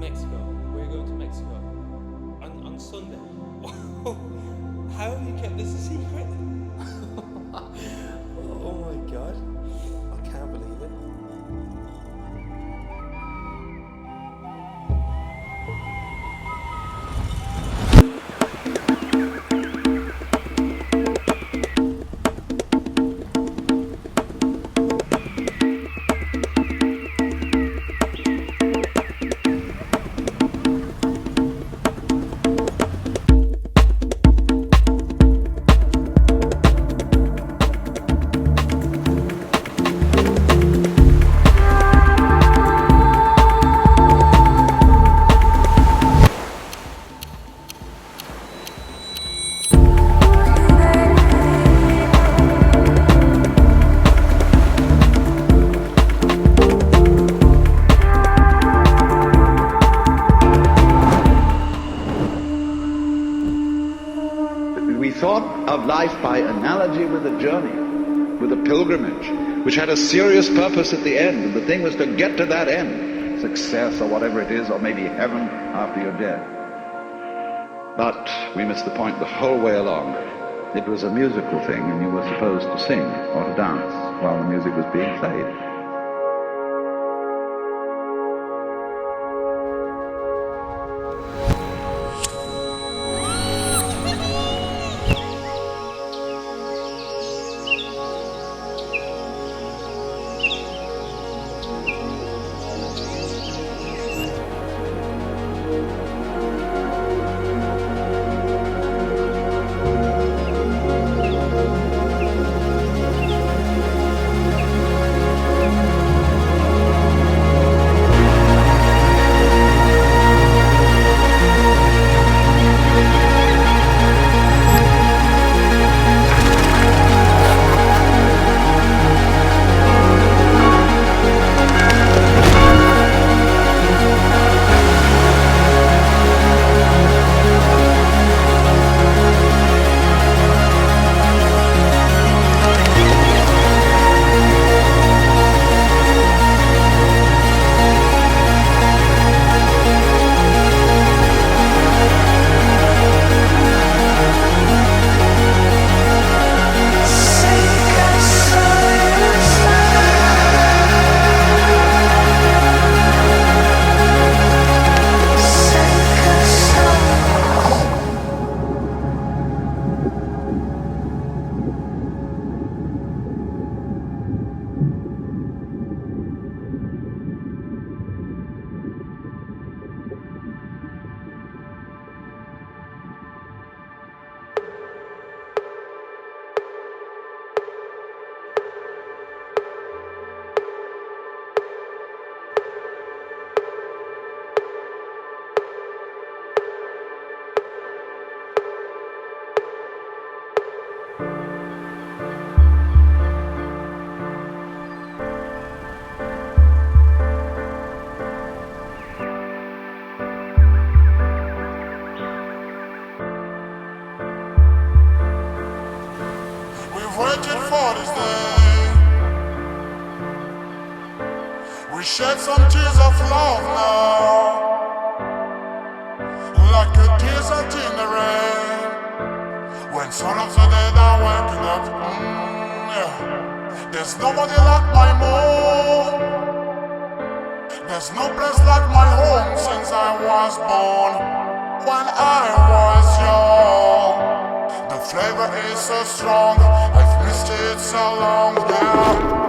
Mexico. We're going to Mexico on Sunday. How have you kept this a secret? Oh my god. I can't believe it. We thought of life by analogy with a journey, with a pilgrimage, which had a serious purpose at the end, and the thing was to get to that end, success or whatever it is, or maybe heaven after you're dead. But we missed the point the whole way along. It was a musical thing, and you were supposed to sing or to dance while the music was being played. Waited for this day. We shed some tears of love now, like a desert in the rain. When some of the dead are waking up, yeah. There's nobody like my moon. There's no place like my home since I was born. When I was young, the flavor is so strong. I've missed it so long now.